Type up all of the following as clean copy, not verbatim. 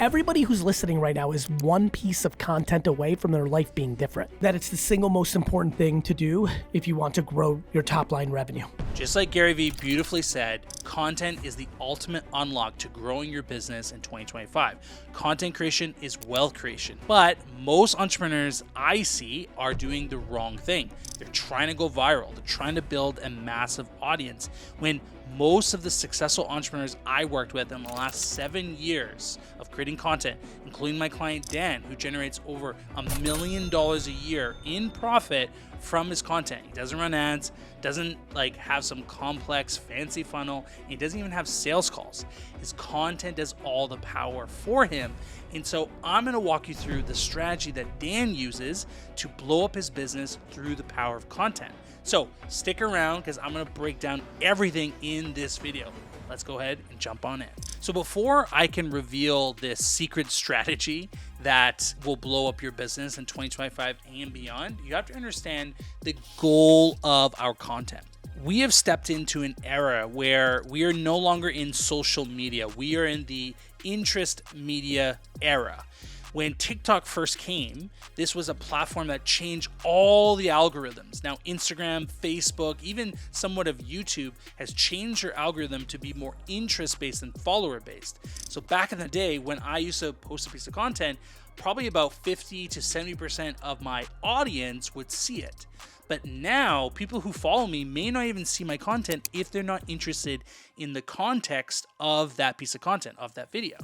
Everybody who's listening right now is one piece of content away from their life being different. That it's the single most important thing to do if you want to grow your top line revenue. Just like Gary Vee beautifully said, content is the ultimate unlock to growing your business in 2025. Content creation is wealth creation. But most entrepreneurs I see are doing the wrong thing. They're trying to go viral. They're trying to build a massive audience when most of the successful entrepreneurs I worked with in the last 7 years of creating content, including my client Dan, who generates over $1 million a year in profit from his content. He doesn't run ads, doesn't have some complex fancy funnel, and he doesn't even have sales calls. His content does all the power for him. And so I'm going to walk you through the strategy that Dan uses to blow up his business through the power of content. So stick around because I'm going to break down everything in this video. Let's go ahead and jump on in. So before I can reveal this secret strategy that will blow up your business in 2025 and beyond, you have to understand the goal of our content. We have stepped into an era where we are no longer in social media. We are in the interest media era. When TikTok first came, this was a platform that changed all the algorithms. Now, Instagram, Facebook, even somewhat of YouTube has changed their algorithm to be more interest-based than follower-based. So back in the day, when I used to post a piece of content, probably about 50 to 70% of my audience would see it. But now, people who follow me may not even see my content if they're not interested in the context of that piece of content, of that video.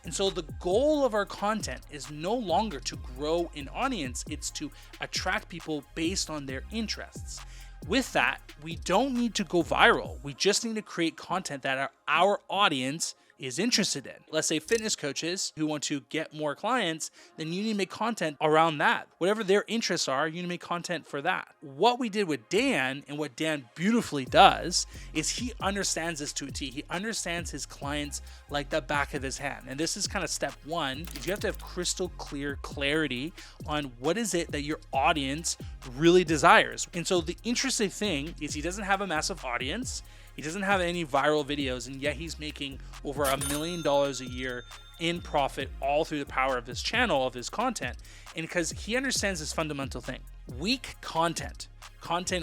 And so the goal of our content is no longer to grow an audience, it's to attract people based on their interests. With that, we don't need to go viral. We just need to create content that our audience is interested in. Let's say fitness coaches who want to get more clients, then you need to make content around that. Whatever their interests are, you need to make content for that. What we did with Dan, and what Dan beautifully does, is he understands this to a T. He understands his clients like the back of his hand. And this is kind of step one, is you have to have crystal clear clarity on what is it that your audience really desires. And so the interesting thing is he doesn't have a massive audience. He doesn't have any viral videos, and yet he's making over $1 million a year in profit all through the power of his channel, of his content. And because he understands this fundamental thing, weak content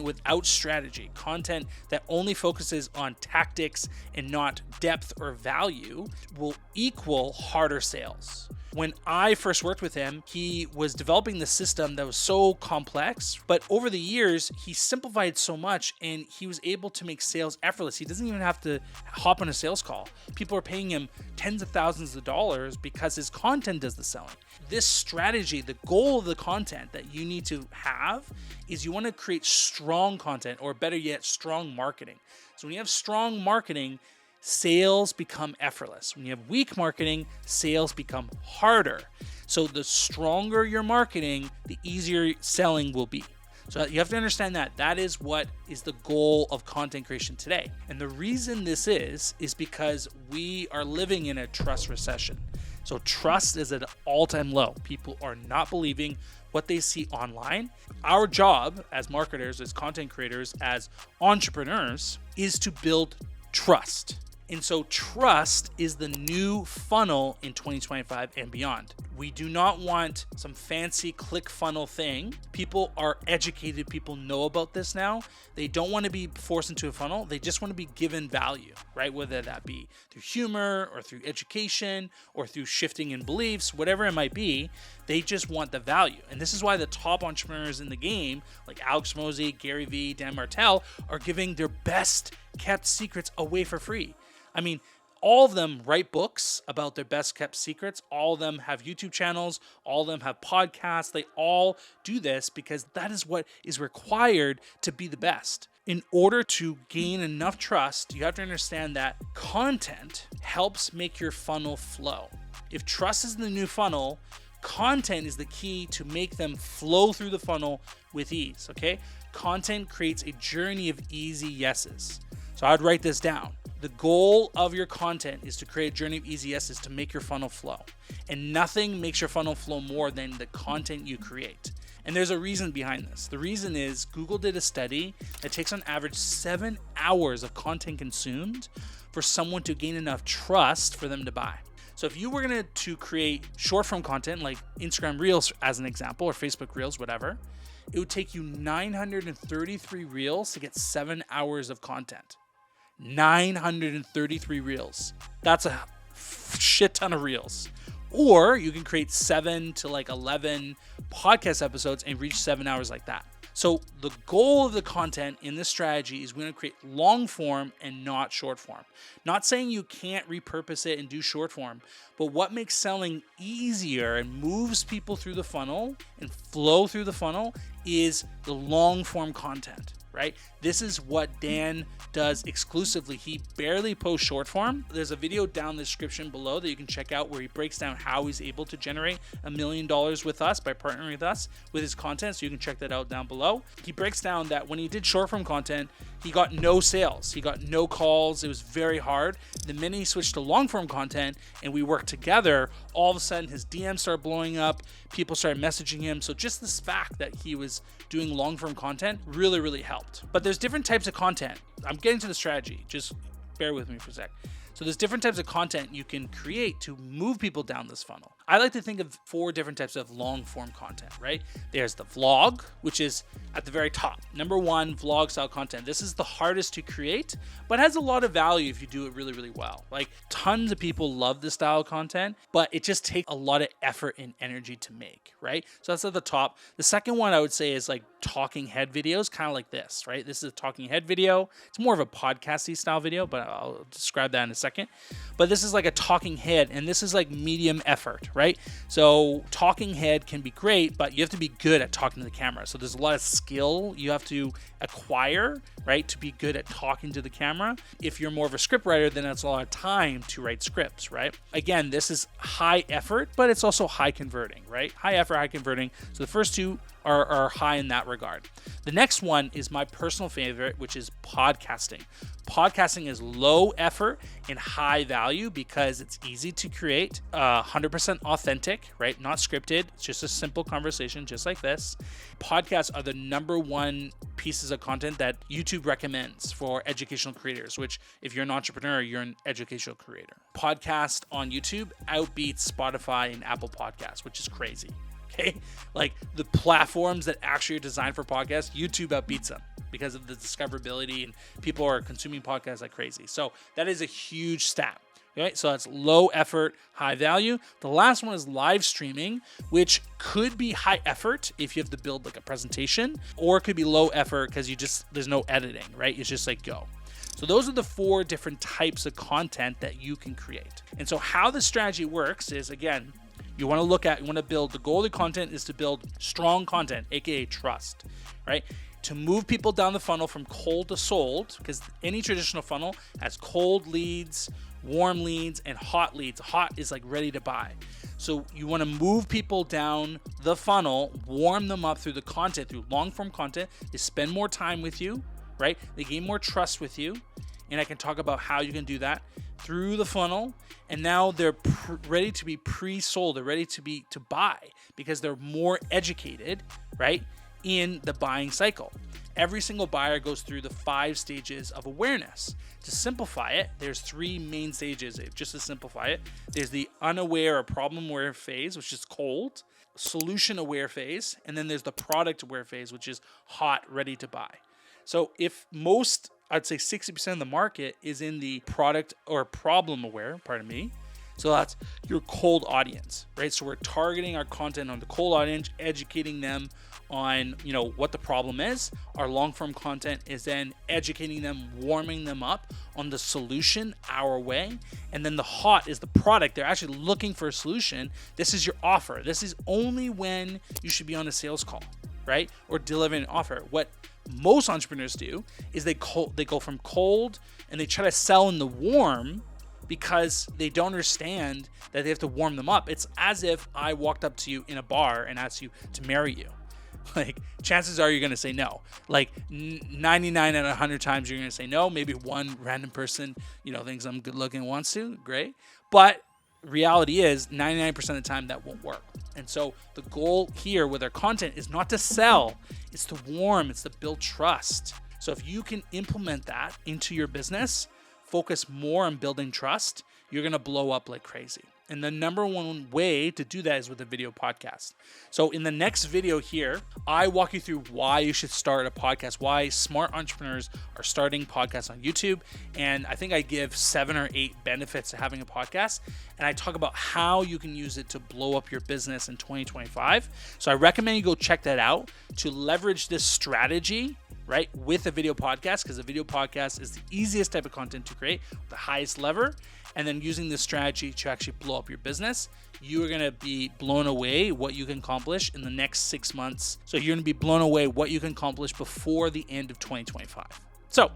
without strategy, content that only focuses on tactics and not depth or value will equal harder sales. When I first worked with him, he was developing the system that was so complex, but over the years, he simplified so much and he was able to make sales effortless. He doesn't even have to hop on a sales call. People are paying him tens of thousands of dollars because his content does the selling. This strategy, the goal of the content that you need to have is you want to create strong content, or better yet, strong marketing. So when you have strong marketing, sales become effortless. When you have weak marketing, sales become harder. So the stronger your marketing, the easier selling will be. So you have to understand that that is what is the goal of content creation today. And the reason this is because we are living in a trust recession. So trust is at an all-time low. People are not believing what they see online. Our job as marketers, as content creators, as entrepreneurs is to build trust. And so trust is the new funnel in 2025 and beyond. We do not want some fancy click funnel thing. People are educated. People know about this now. They don't want to be forced into a funnel. They just want to be given value, right? Whether that be through humor or through education or through shifting in beliefs, whatever it might be, they just want the value. And this is why the top entrepreneurs in the game, like Alex Hormozi, Gary Vee, Dan Martell, are giving their best kept secrets away for free. I mean, all of them write books about their best kept secrets. All of them have YouTube channels. All of them have podcasts. They all do this because that is what is required to be the best. In order to gain enough trust, you have to understand that content helps make your funnel flow. If trust is the new funnel, content is the key to make them flow through the funnel with ease, okay? Content creates a journey of easy yeses. So I'd write this down. The goal of your content is to create a journey of easy yeses to make your funnel flow. And nothing makes your funnel flow more than the content you create. And there's a reason behind this. The reason is Google did a study that takes on average 7 hours of content consumed for someone to gain enough trust for them to buy. So if you were going to create short form content like Instagram Reels as an example, or Facebook Reels, whatever, it would take you 933 Reels to get 7 hours of content. 933 Reels. That's a shit ton of Reels. Or you can create 7 to 11 podcast episodes and reach 7 hours like that. So the goal of the content in this strategy is we're going to create long form and not short form. Not saying you can't repurpose it and do short form, but what makes selling easier and moves people through the funnel and flow through the funnel is the long form content, right? This is what Dan does exclusively. He barely posts short form. There's a video down in the description below that you can check out where he breaks down how he's able to generate $1 million with us by partnering with us with his content. So you can check that out down below. He breaks down that when he did short form content, he got no sales. He got no calls. It was very hard. The minute he switched to long form content and we worked together, all of a sudden his DMs started blowing up. People started messaging him. So just this fact that he was doing long form content really, really helped. But there's different types of content. I'm getting to the strategy. Just bear with me for a sec. So there's different types of content you can create to move people down this funnel. I like to think of 4 different types of long form content, right? There's the vlog, which is at the very top. Number 1, vlog style content. This is the hardest to create, but has a lot of value if you do it really, really well. Like tons of people love this style of content, but it just takes a lot of effort and energy to make, right? So that's at the top. The second one I would say is like talking head videos, kind of like this, right? This is a talking head video. It's more of a podcasty style video, but I'll describe that in a second. But this is like a talking head, and this is like medium effort, right? So talking head can be great, but you have to be good at talking to the camera. So there's a lot of skill you have to acquire, right, to be good at talking to the camera. If you're more of a script writer, then that's a lot of time to write scripts, right? Again, this is high effort, but it's also high converting, right? High effort, high converting. So the first two are high in that regard. The next one is my personal favorite, which is podcasting. Podcasting is low effort and high value because it's easy to create, 100% authentic, right? Not scripted. It's just a simple conversation, just like this. Podcasts are the number 1 pieces of content that YouTube recommends for educational creators, which if you're an entrepreneur, you're an educational creator. Podcast on YouTube outbeats Spotify and Apple Podcasts, which is crazy. Okay, like the platforms that actually are designed for podcasts, YouTube outbeats them because of the discoverability and people are consuming podcasts like crazy. So that is a huge stat. Okay, so that's low effort, high value. The last one is live streaming, which could be high effort if you have to build like a presentation, or it could be low effort because there's no editing, right? It's just like go. So those are the 4 different types of content that you can create. And so how the strategy works is, again, you want to build, the goal of the content is to build strong content, aka trust, right? To move people down the funnel from cold to sold, because any traditional funnel has cold leads, warm leads, and hot leads. Hot is like ready to buy. So you want to move people down the funnel, warm them up through the content, through long form content. They spend more time with you, right? They gain more trust with you. And I can talk about how you can do that through the funnel. And now they're ready to be pre-sold. They're ready to buy because they're more educated, right, in the buying cycle. Every single buyer goes through the 5 stages of awareness. To simplify it, there's 3 main stages. Just to simplify it, there's the unaware or problem-aware phase, which is cold, solution-aware phase, and then there's the product-aware phase, which is hot, ready to buy. So if I'd say 60% of the market is in the product or problem aware, So that's your cold audience, right? So we're targeting our content on the cold audience, educating them on, what the problem is. Our long form content is then educating them, warming them up on the solution our way. And then the hot is the product. They're actually looking for a solution. This is your offer. This is only when you should be on a sales call, right? Or delivering an offer. What most entrepreneurs do is they go from cold and they try to sell in the warm because they don't understand that they have to warm them up. It's as if I walked up to you in a bar and asked you to marry you. Like, chances are you're going to say no. Like 99 out of 100 times you're going to say no. Maybe one random person, thinks I'm good looking and wants to. Great. But reality is 99% of the time that won't work. And so the goal here with our content is not to sell, it's to warm, it's to build trust. So if you can implement that into your business, focus more on building trust, you're going to blow up like crazy. And the number one way to do that is with a video podcast. So in the next video here, I walk you through why you should start a podcast, why smart entrepreneurs are starting podcasts on YouTube. And I think I give 7 or 8 benefits to having a podcast. And I talk about how you can use it to blow up your business in 2025. So I recommend you go check that out to leverage this strategy, right, with a video podcast, because a video podcast is the easiest type of content to create, the highest lever. And then using this strategy to actually blow up your business, you are going to be blown away what you can accomplish in the next 6 months. So you're going to be blown away what you can accomplish before the end of 2025. So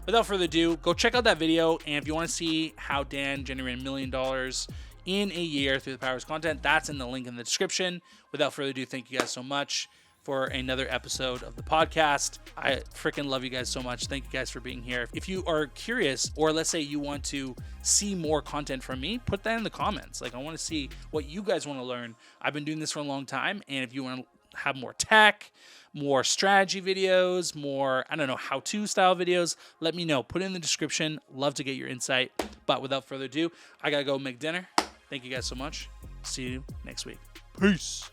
without further ado, go check out that video. And if you want to see how Dan generated $1 million in a year through the power of his content, that's in the link in the description. Without further ado, thank you guys so much for another episode of the podcast. I freaking love you guys so much. Thank you guys for being here. If you are curious, or let's say you want to see more content from me, put that in the comments. Like, I want to see what you guys want to learn. I've been doing this for a long time, and if you want to have more tech, more strategy videos, more, I don't know, how-to style videos, let me know. Put it in the description. Love to get your insight. But without further ado, I gotta go make dinner. Thank you guys so much. See you next week. Peace.